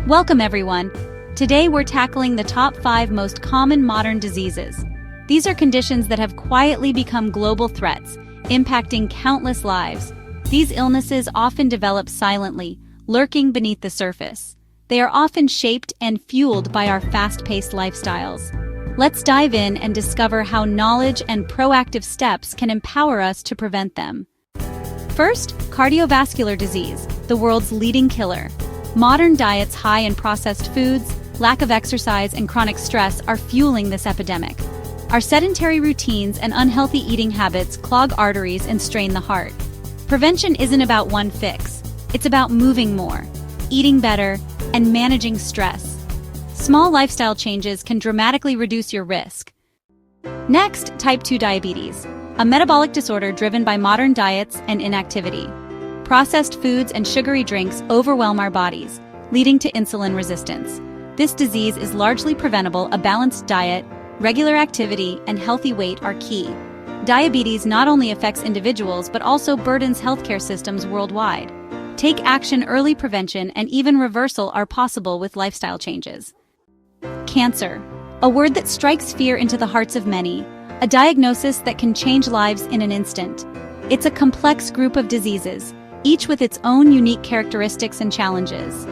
Welcome everyone. Today we're tackling the top 5 most common modern diseases. These are conditions that have quietly become global threats, impacting countless lives. These illnesses often develop silently, lurking beneath the surface. They are often shaped and fueled by our fast-paced lifestyles. Let's dive in and discover how knowledge and proactive steps can empower us to prevent them. First, cardiovascular disease, the world's leading killer. Modern diets high in processed foods, lack of exercise, and chronic stress are fueling this epidemic. Our sedentary routines and unhealthy eating habits clog arteries and strain the heart. Prevention isn't about one fix. It's about moving more, eating better, and managing stress. Small lifestyle changes can dramatically reduce your risk. Next, type 2 diabetes, a metabolic disorder driven by modern diets and inactivity. Processed foods and sugary drinks overwhelm our bodies, leading to insulin resistance. This disease is largely preventable. A balanced diet, regular activity, and healthy weight are key. Diabetes not only affects individuals but also burdens healthcare systems worldwide. Take action. Early prevention and even reversal are possible with lifestyle changes. Cancer, a word that strikes fear into the hearts of many, a diagnosis that can change lives in an instant. It's a complex group of diseases, each with its own unique characteristics and challenges.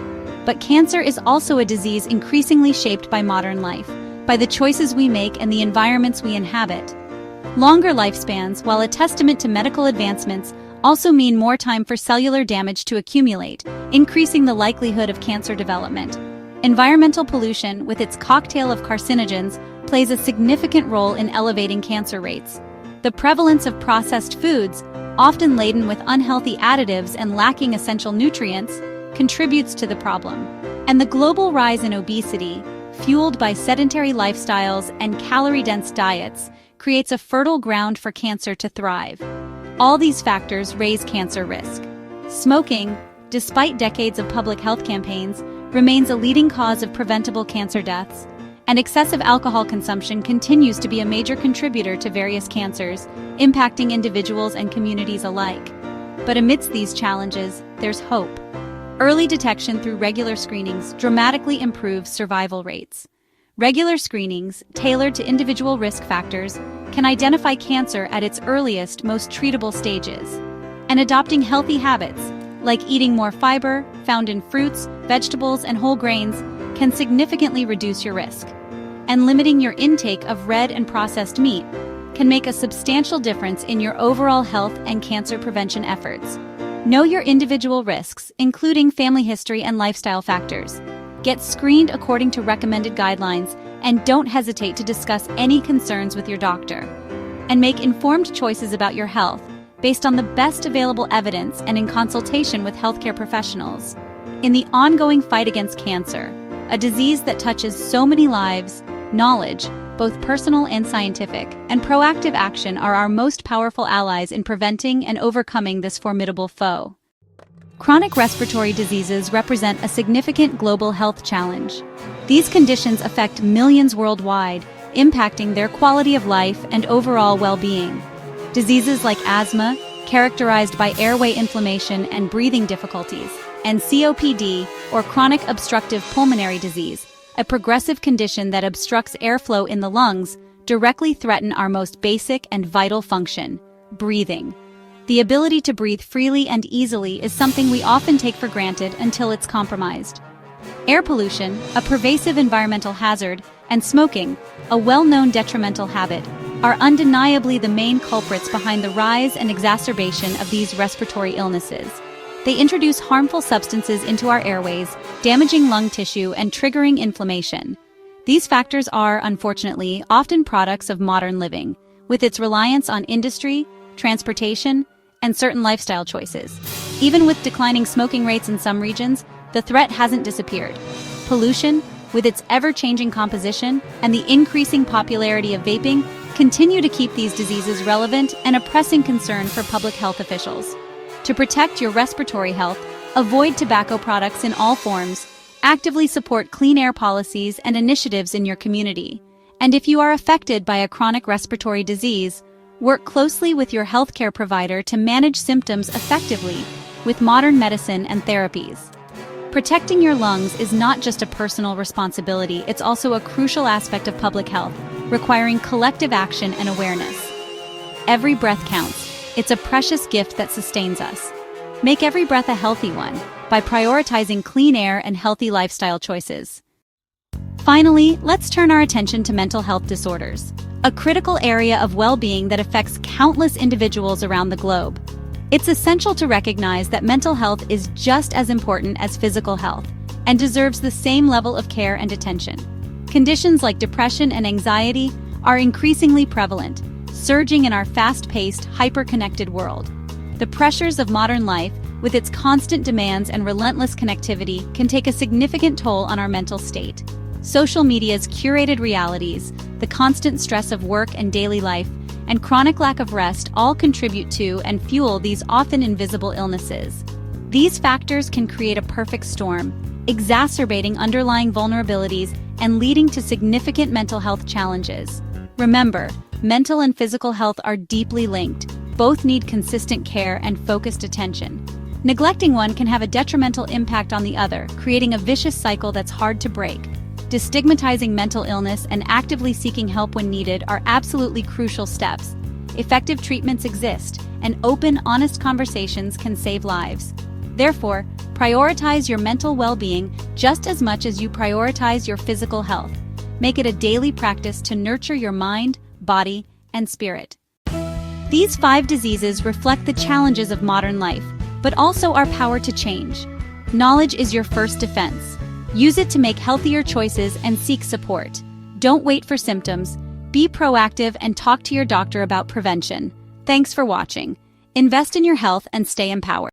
But cancer is also a disease increasingly shaped by modern life, by the choices we make and the environments we inhabit. Longer lifespans, while a testament to medical advancements, also mean more time for cellular damage to accumulate, increasing the likelihood of cancer development. Environmental pollution, with its cocktail of carcinogens, plays a significant role in elevating cancer rates. The prevalence of processed foods, often laden with unhealthy additives and lacking essential nutrients, contributes to the problem. And the global rise in obesity, fueled by sedentary lifestyles and calorie-dense diets, creates a fertile ground for cancer to thrive. All these factors raise cancer risk. Smoking, despite decades of public health campaigns, remains a leading cause of preventable cancer deaths, and excessive alcohol consumption continues to be a major contributor to various cancers, impacting individuals and communities alike. But amidst these challenges, there's hope. Early detection through regular screenings dramatically improves survival rates. Regular screenings, tailored to individual risk factors, can identify cancer at its earliest, most treatable stages. And adopting healthy habits, like eating more fiber, found in fruits, vegetables, and whole grains, can significantly reduce your risk. And limiting your intake of red and processed meat can make a substantial difference in your overall health and cancer prevention efforts. Know your individual risks, including family history and lifestyle factors. Get screened according to recommended guidelines, and don't hesitate to discuss any concerns with your doctor. And make informed choices about your health based on the best available evidence and in consultation with healthcare professionals. In the ongoing fight against cancer, a disease that touches so many lives, knowledge, both personal and scientific, and proactive action are our most powerful allies in preventing and overcoming this formidable foe. Chronic respiratory diseases represent a significant global health challenge. These conditions affect millions worldwide, impacting their quality of life and overall well-being. Diseases like asthma, characterized by airway inflammation and breathing difficulties, and COPD, or chronic obstructive pulmonary disease, a progressive condition that obstructs airflow in the lungs, directly threaten our most basic and vital function, breathing. The ability to breathe freely and easily is something we often take for granted until it's compromised. Air pollution, a pervasive environmental hazard, and smoking, a well-known detrimental habit, are undeniably the main culprits behind the rise and exacerbation of these respiratory illnesses. They introduce harmful substances into our airways, damaging lung tissue and triggering inflammation. These factors are, unfortunately, often products of modern living, with its reliance on industry, transportation, and certain lifestyle choices. Even with declining smoking rates in some regions, the threat hasn't disappeared. Pollution, with its ever-changing composition, and the increasing popularity of vaping, continue to keep these diseases relevant and a pressing concern for public health officials. To protect your respiratory health, avoid tobacco products in all forms, actively support clean air policies and initiatives in your community. And if you are affected by a chronic respiratory disease, work closely with your healthcare provider to manage symptoms effectively with modern medicine and therapies. Protecting your lungs is not just a personal responsibility, it's also a crucial aspect of public health, requiring collective action and awareness. Every breath counts. It's a precious gift that sustains us. Make every breath a healthy one by prioritizing clean air and healthy lifestyle choices. Finally, let's turn our attention to mental health disorders, a critical area of well-being that affects countless individuals around the globe. It's essential to recognize that mental health is just as important as physical health and deserves the same level of care and attention. Conditions like depression and anxiety are increasingly prevalent, surging in our fast-paced, hyper-connected world. The pressures of modern life, with its constant demands and relentless connectivity, can take a significant toll on our mental state. Social media's curated realities, the constant stress of work and daily life, and chronic lack of rest all contribute to and fuel these often invisible illnesses. These factors can create a perfect storm, exacerbating underlying vulnerabilities and leading to significant mental health challenges. Remember, mental and physical health are deeply linked. Both need consistent care and focused attention. Neglecting one can have a detrimental impact on the other, creating a vicious cycle that's hard to break. Destigmatizing mental illness and actively seeking help when needed are absolutely crucial steps. Effective treatments exist, and open, honest conversations can save lives. Therefore, prioritize your mental well-being just as much as you prioritize your physical health. Make it a daily practice to nurture your mind, body, and spirit. These 5 diseases reflect the challenges of modern life, but also our power to change. Knowledge is your first defense. Use it to make healthier choices and seek support. Don't wait for symptoms. Be proactive and talk to your doctor about prevention. Thanks for watching. Invest in your health and stay empowered.